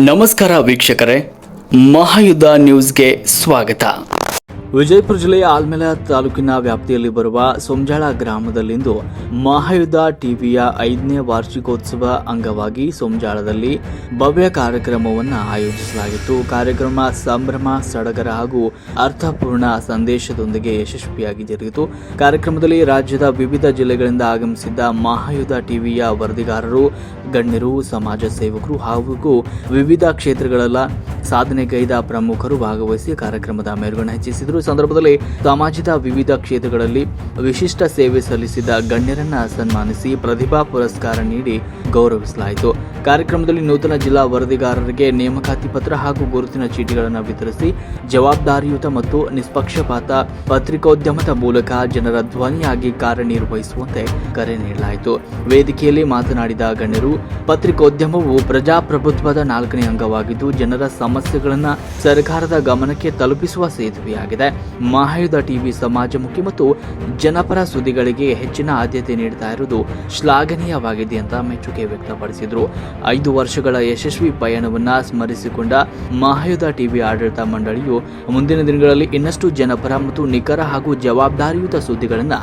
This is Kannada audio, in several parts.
ನಮಸ್ಕಾರ ವೀಕ್ಷಕರೇ, ಮಹಾಯುದ್ಧ ನ್ಯೂಸ್ಗೆ ಸ್ವಾಗತ. ವಿಜಯಪುರ ಜಿಲ್ಲೆಯ ಆಲ್ಮೇಲ ತಾಲೂಕಿನ ವ್ಯಾಪ್ತಿಯಲ್ಲಿ ಬರುವ ಸೋಮಜಾಳ ಗ್ರಾಮದಲ್ಲಿಂದು ಮಹಾಯುದ್ಧ ಟಿವಿಯ 5ನೇ ವಾರ್ಷಿಕೋತ್ಸವ ಅಂಗವಾಗಿ ಸೋಮಜಾಳದಲ್ಲಿ ಭವ್ಯ ಕಾರ್ಯಕ್ರಮವನ್ನು ಆಯೋಜಿಸಲಾಗಿತ್ತು. ಕಾರ್ಯಕ್ರಮ ಸಂಭ್ರಮ, ಸಡಗರ ಹಾಗೂ ಅರ್ಥಪೂರ್ಣ ಸಂದೇಶದೊಂದಿಗೆ ಯಶಸ್ವಿಯಾಗಿ ಜರುಗಿತು. ಕಾರ್ಯಕ್ರಮದಲ್ಲಿ ರಾಜ್ಯದ ವಿವಿಧ ಜಿಲ್ಲೆಗಳಿಂದ ಆಗಮಿಸಿದ್ದ ಮಹಾಯುದ್ಧ ಟಿವಿಯ ವರದಿಗಾರರು, ಗಣ್ಯರು, ಸಮಾಜ ಸೇವಕರು ಹಾಗೂ ವಿವಿಧ ಕ್ಷೇತ್ರಗಳೆಲ್ಲ ಸಾಧನೆಗೈದ ಪ್ರಮುಖರು ಭಾಗವಹಿಸಿ ಕಾರ್ಯಕ್ರಮದ ಮೆರುಗನ್ನು ಹೆಚ್ಚಿಸಿದರು. ಸಂದರ್ಭದಲ್ಲಿ ಸಮಾಜದ ವಿವಿಧ ಕ್ಷೇತ್ರಗಳಲ್ಲಿ ವಿಶಿಷ್ಟ ಸೇವೆ ಸಲ್ಲಿಸಿದ ಗಣ್ಯರನ್ನ ಸನ್ಮಾನಿಸಿ ಪ್ರತಿಭಾ ಪುರಸ್ಕಾರ ನೀಡಿ ಗೌರವಿಸಲಾಯಿತು. ಕಾರ್ಯಕ್ರಮದಲ್ಲಿ ನೂತನ ಜಿಲ್ಲಾ ವರದಿಗಾರರಿಗೆ ನೇಮಕಾತಿ ಪತ್ರ ಹಾಗೂ ಗುರುತಿನ ಚೀಟಿಗಳನ್ನು ವಿತರಿಸಿ ಜವಾಬ್ದಾರಿಯುತ ಮತ್ತು ನಿಷ್ಪಕ್ಷಪಾತ ಪತ್ರಿಕೋದ್ಯಮದ ಮೂಲಕ ಜನರ ಧ್ವನಿಯಾಗಿ ಕಾರ್ಯನಿರ್ವಹಿಸುವಂತೆ ಕರೆ ನೀಡಲಾಯಿತು. ವೇದಿಕೆಯಲ್ಲಿ ಮಾತನಾಡಿದ ಗಣ್ಯರು, ಪತ್ರಿಕೋದ್ಯಮವು ಪ್ರಜಾಪ್ರಭುತ್ವದ 4ನೇ ಅಂಗವಾಗಿದ್ದು ಜನರ ಸಮಸ್ಯೆಗಳನ್ನು ಸರ್ಕಾರದ ಗಮನಕ್ಕೆ ತಲುಪಿಸುವ ಸೇತುವೆಯಾಗಿದೆ. ಮಹಾಯುದ್ಧ ಟಿವಿ ಸಮಾಜಮುಖಿ ಮತ್ತು ಜನಪರ ಸುದ್ದಿಗಳಿಗೆ ಹೆಚ್ಚಿನ ಆದ್ಯತೆ ನೀಡುತ್ತಾ ಇರುವುದು ಶ್ಲಾಘನೀಯವಾಗಿದೆ ಅಂತ ಮೆಚ್ಚುಗೆ ವ್ಯಕ್ತಪಡಿಸಿದರು. 5 ವರ್ಷಗಳ ಯಶಸ್ವಿ ಪಯಣವನ್ನು ಸ್ಮರಿಸಿಕೊಂಡ ಮಹಾಯುದ್ಧ ಟಿವಿ ಆಡಳಿತ ಮಂಡಳಿಯು ಮುಂದಿನ ದಿನಗಳಲ್ಲಿ ಇನ್ನಷ್ಟು ಜನಪರ ಮತ್ತು ನಿಖರ ಹಾಗೂ ಜವಾಬ್ದಾರಿಯುತ ಸುದ್ದಿಗಳನ್ನು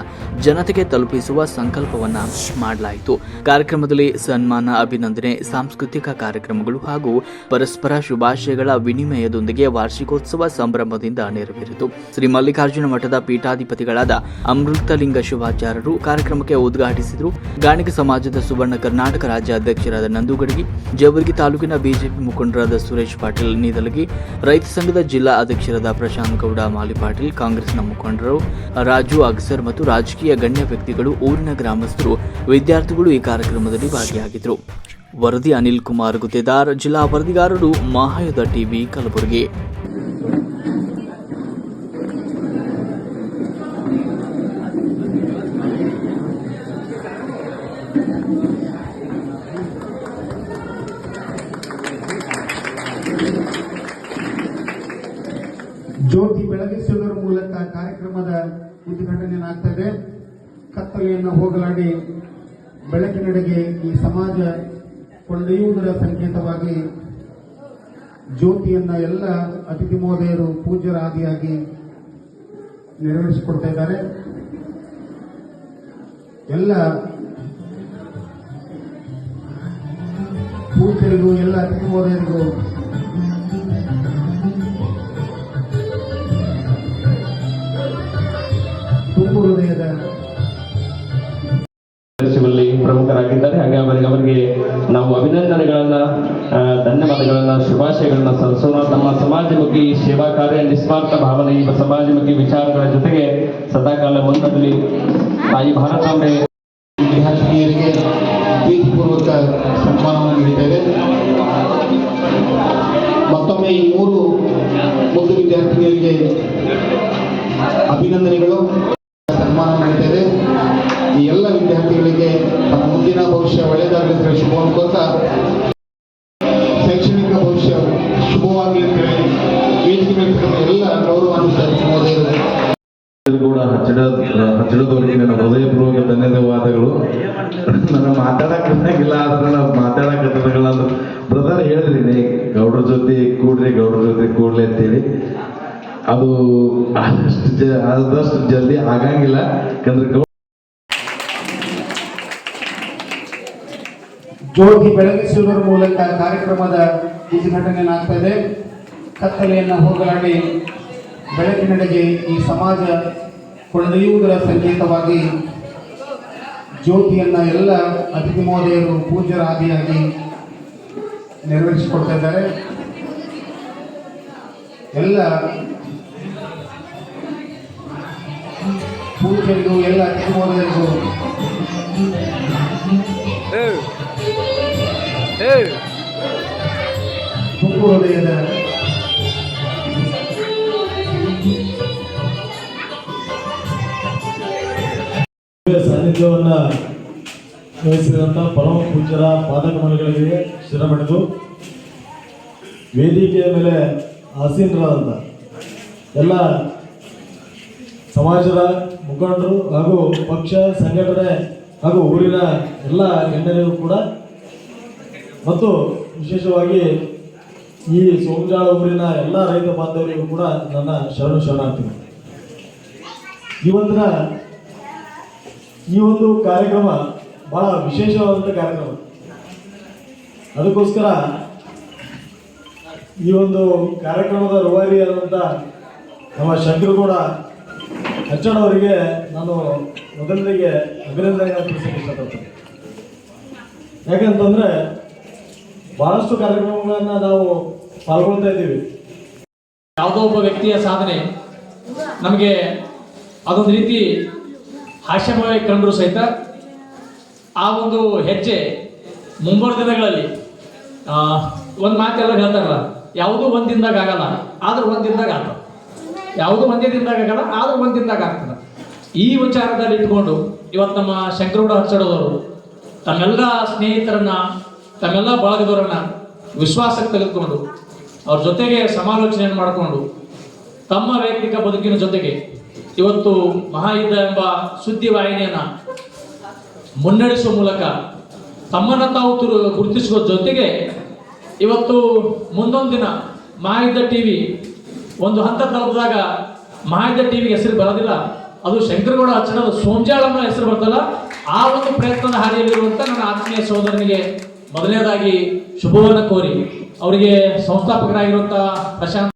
ಜನತೆಗೆ ತಲುಪಿಸುವ ಸಂಕಲ್ಪವನ್ನು ಮಾಡಲಾಯಿತು. ಕಾರ್ಯಕ್ರಮದಲ್ಲಿ ಸನ್ಮಾನ, ಅಭಿನಂದನೆ, ಸಾಂಸ್ಕೃತಿಕ ಕಾರ್ಯಕ್ರಮಗಳು ಹಾಗೂ ಪರಸ್ಪರ ಶುಭಾಶಯಗಳ ವಿನಿಮಯದೊಂದಿಗೆ ವಾರ್ಷಿಕೋತ್ಸವ ಸಂಭ್ರಮದಿಂದ ನೆರವೇರಿತು. ಶ್ರೀ ಮಲ್ಲಿಕಾರ್ಜುನ ಮಠದ ಪೀಠಾಧಿಪತಿಗಳಾದ ಅಮೃತಲಿಂಗ ಶಿವಾಚಾರ್ಯರು ಕಾರ್ಯಕ್ರಮಕ್ಕೆ ಉದ್ಘಾಟಿಸಿದರು. ಗಾಣಿಗ ಸಮಾಜದ ಸುವರ್ಣ ಕರ್ನಾಟಕ ರಾಜ್ಯ ಅಧ್ಯಕ್ಷರಾದ ನಂದುಗಡಗಿ, ಜೇವರ್ಗಿ ತಾಲೂಕಿನ ಬಿಜೆಪಿ ಮುಖಂಡರಾದ ಸುರೇಶ್ ಪಾಟೀಲ್ ನೀದಲಗಿ, ರೈತ ಸಂಘದ ಜಿಲ್ಲಾ ಅಧ್ಯಕ್ಷರಾದ ಪ್ರಶಾಂತ್ ಗೌಡ ಮಾಲಿಪಾಟೀಲ್, ಕಾಂಗ್ರೆಸ್ನ ಮುಖಂಡರು ರಾಜು ಅಗಸರ್ ಮತ್ತು ರಾಜಕೀಯ ಗಣ್ಯ ವ್ಯಕ್ತಿಗಳು, ಊರಿನ ಗ್ರಾಮಸ್ಥರು, ವಿದ್ಯಾರ್ಥಿಗಳು ಈ ಕಾರ್ಯಕ್ರಮದಲ್ಲಿ ಭಾಗಿಯಾಗಿದ್ದರು. ವರದಿ ಅನಿಲ್ ಕುಮಾರ್ ಗುತ್ತೇದಾರ್, ಜಿಲ್ಲಾ ವರದಿಗಾರರು, ಮಹಾಯುದ್ಧ ಟಿವಿ, ಕಲಬುರಗಿ. ಜ್ಯೋತಿ ಬೆಳಗಿಸುವುದರ ಮೂಲಕ ಕಾರ್ಯಕ್ರಮದ ಉದ್ಘಾಟನೆಯಾಗ್ತದೆ. ಕತ್ತಲೆಯನ್ನು ಹೋಗಲಾಡಿ ಬೆಳಕಿನೆಡೆಗೆ ಈ ಸಮಾಜ ಕೊಂಡೊಯ್ಯುವುದರ ಸಂಕೇತವಾಗಿ ಜ್ಯೋತಿಯನ್ನ ಎಲ್ಲ ಅತಿಥಿ ಮಹೋದಯರು ಪೂಜ್ಯರ ಆದಿಯಾಗಿ ನೆರವೇರಿಸಿಕೊಡ್ತಾ ಇದ್ದಾರೆ. ಎಲ್ಲ ಪೂಜ್ಯರಿಗೂ ಎಲ್ಲ ಅತಿಥಿ ಮಹೋದಯರಿಗೂ ಹೃದಯದ ಪ್ರಮುಖರಾಗಿದ್ದಾರೆ. ಹಾಗೆ ಅವರಿಗೆ ನಾವು ಅಭಿನಂದನೆಗಳನ್ನ, ಧನ್ಯವಾದಗಳನ್ನ, ಶುಭಾಶಯಗಳನ್ನ ಸಲ್ಲಿಸೋಣ. ನಮ್ಮ ಸಮಾಜಮುಖಿ ಸೇವಾ ಕಾರ್ಯ, ನಿಸ್ವಾರ್ಥ ಭಾವನೆ, ಈ ಸಮಾಜಮುಖಿ ವಿಚಾರಗಳ ಜೊತೆಗೆ ಸದಾಕಾಲ ಮುಂದರಲ್ಲಿ ತಾಯಿ ಭಾರತಾಂಬೆ ವಿದ್ಯಾರ್ಥಿನಿಯರಿಗೆ ಪ್ರೀತಿಪೂರ್ವಕ ಸನ್ಮಾನವನ್ನು ನೀಡಿದ್ದೇವೆ. ಮತ್ತೊಮ್ಮೆ ಈ 3 ಮುದ್ದು ವಿದ್ಯಾರ್ಥಿನಿಯರಿಗೆ ಅಭಿನಂದನೆಗಳು, ಸನ್ಮಾನ ನೀಡಿದ್ದೇವೆ. ಈ ಎಲ್ಲ ವಿದ್ಯಾರ್ಥಿಗಳಿಗೆ ತಮ್ಮ ಮುಂದಿನ ಭವಿಷ್ಯ ಒಳ್ಳೆಯದಾಗಲಿ ಶುಭವನ್ನು ಕೋರ್ತಾ, ಶೈಕ್ಷಣಿಕ ಭವಿಷ್ಯ ಶುಭವಾಗಲಿ ಅಂತೇಳಿ ವೇದಿಕೆ ಎಲ್ಲ ಗೌರವಾನ್ವಿತ ಮಹೋದಯರು ಕೂಡ ಹಚ್ಚಿಡದವರಿಗೆ ನನ್ನ ಹೃದಯಪೂರ್ವಕ ಧನ್ಯವಾದಗಳು. ನಾನು ಮಾತಾಡಕ್ಕಾಗಿಲ್ಲ, ಆದ್ರೆ ನಾವು ಮಾತಾಡಕತ್ತಲ್ಲ. ಬ್ರದರ್ ಹೇಳಿದ್ರಿ, ಗೌಡ್ರ ಜೊತೆ ಕೂಡ್ರಿ, ಗೌಡ್ರ ಜೊತೆ ಕೂಡ್ಲಿ ಅಂತೇಳಿ. ಅದು ಆದಷ್ಟು ಜಲ್ದಿ ಆಗಂಗಿಲ್ಲ. ಯಾಕಂದ್ರೆ ಜ್ಯೋತಿ ಬೆಳಗಿಸುವುದರ ಮೂಲಕ ಕಾರ್ಯಕ್ರಮದ ಉದ್ಘಾಟನೆಯಾಗ್ತಾ ಇದೆ. ಕತ್ತಲೆಯನ್ನು ಹೋಗಲಾಡಿ ಬೆಳಕಿನೆಡೆಗೆ ಈ ಸಮಾಜ ಕೊಂಡೊಯ್ಯುವುದರ ಸಂಕೇತವಾಗಿ ಜ್ಯೋತಿಯನ್ನ ಎಲ್ಲ ಅತಿಥಿ ಮಹೋದಯರು ಪೂಜ್ಯರ ಆದಿಯಾಗಿ ನೆರವೇರಿಸಿಕೊಡ್ತಾ ಇದ್ದಾರೆ. ಎಲ್ಲ ಪೂಜ್ಯರಿಗೂ ಎಲ್ಲ ಅತಿಥಿ ಮಹೋದಯರಿಗೂ ತುಂಬು ಹೃದಯದ ಸಾನ್ನಿಧ್ಯವನ್ನ ವಹಿಸಿದಂಥ ಪರಮ ಪೂಜ್ಯರ ಪಾದಕಮಲಗಳಿಗೆ ಶಿರಮಣಿದು ವೇದಿಕೆಯ ಮೇಲೆ ಆಸೀನರಾದಂಥ ಎಲ್ಲ ಸಮಾಜದ ಮುಖಂಡರು ಹಾಗೂ ಪಕ್ಷ ಸಂಘಟನೆ ಹಾಗೂ ಊರಿನ ಎಲ್ಲ ಗಣ್ಯರಿಗೂ ಕೂಡ ಮತ್ತು ವಿಶೇಷವಾಗಿ ಈ ಸೋಮಜಾಳ ಊರಿನ ಎಲ್ಲ ರೈತ ಬಾಂಧವರಿಗೂ ಕೂಡ ನನ್ನ ಶರಣಾರ್ಥಿ. ಇವತ್ತಿನ ಈ ಒಂದು ಕಾರ್ಯಕ್ರಮ ಬಹಳ ವಿಶೇಷವಾದಂಥ ಕಾರ್ಯಕ್ರಮ. ಅದಕ್ಕೋಸ್ಕರ ಈ ಒಂದು ಕಾರ್ಯಕ್ರಮದ ರೂವಾರಿಯಾದಂಥ ನಮ್ಮ ಶಂಕರಗೌಡ ಹಚ್ಚಣ ಅವರಿಗೆ ನಾನು ಮೊದಲನಿಗೆ ಅಭಿನಂದನೆಗಳನ್ನು ತಿಳಿಸಕ್ಕೆ ಇಷ್ಟಪಡ್ತೇನೆ. ಯಾಕಂತಂದರೆ ಬಹಳಷ್ಟು ಕಾರ್ಯಕ್ರಮಗಳನ್ನು ನಾವು ಪಾಲ್ಗೊಳ್ತಾ ಇದ್ದೀವಿ. ಯಾವುದೋ ಒಬ್ಬ ವ್ಯಕ್ತಿಯ ಸಾಧನೆ ನಮಗೆ ಅದೊಂದು ರೀತಿ ಹಾಸ್ಯಮಯವಾಗಿ ಕಂಡರೂ ಸಹಿತ ಆ ಒಂದು ಹೆಜ್ಜೆ ಮುಂಬರುವ ದಿನಗಳಲ್ಲಿ ಒಂದು ಮಾತೆಲ್ಲ ಹೇಳ್ತಾರಲ್ಲ, ಯಾವುದೂ ಒಂದಿಂದಾಗ ಆಗಲ್ಲ, ಆದ್ರೂ ಒಂದಿಂದಾಗ ಆಗ್ತದೆ. ಯಾವುದೂ ಒಂದೇ ದಿನದಾಗ ಆಗಲ್ಲ, ಆದ್ರೂ ಒಂದು ದಿನದಾಗ ಆಗ್ತದೆ. ಈ ವಿಚಾರದಲ್ಲಿ ಇಟ್ಕೊಂಡು ಇವತ್ತು ನಮ್ಮ ಶಂಕರಗೌಡ ಹಚ್ಚಡದವರು ತಮ್ಮೆಲ್ಲ ಸ್ನೇಹಿತರನ್ನ, ತಮ್ಮೆಲ್ಲ ಬಳಗದವರನ್ನ ವಿಶ್ವಾಸಕ್ಕೆ ತೆಗೆದುಕೊಂಡು ಅವ್ರ ಜೊತೆಗೆ ಸಮಾಲೋಚನೆಯನ್ನು ಮಾಡಿಕೊಂಡು ತಮ್ಮ ವೈಯಕ್ತಿಕ ಬದುಕಿನ ಜೊತೆಗೆ ಇವತ್ತು ಮಹಾಯುದ್ಧ ಎಂಬ ಸುದ್ದಿ ವಾಹಿನಿಯನ್ನು ಮುನ್ನಡೆಸುವ ಮೂಲಕ ತಮ್ಮನ್ನು ತಾವು ಗುರುತಿಸುವ ಜೊತೆಗೆ ಇವತ್ತು ಮುಂದೊಂದು ದಿನ ಮಹಾಯುದ್ಧ ಟಿವಿ ಒಂದು ಹಂತ ತಲುಪಿದಾಗ ಮಹಾಯುದ್ಧ ಟಿವಿಗೆ ಹೆಸರು ಬರೋದಿಲ್ಲ, ಅದು ಶಂಕರಗೌಡ ಹಚ್ಚಣದ ಸೋಮಜಾಳಮ್ಮ ಹೆಸರು ಬರ್ತಲ್ಲ. ಆ ಒಂದು ಪ್ರಯತ್ನದ ಹಾದಿಯಲ್ಲಿರುವಂಥ ನನ್ನ ಆತ್ಮೀಯ ಸಹೋದರನಿಗೆ ಮೊದಲನೇದಾಗಿ ಶುಭವನ್ನು ಕೋರಿ ಅವರಿಗೆ ಸಂಸ್ಥಾಪಕರಾಗಿರುವಂಥ ಪ್ರಶಾಂತ್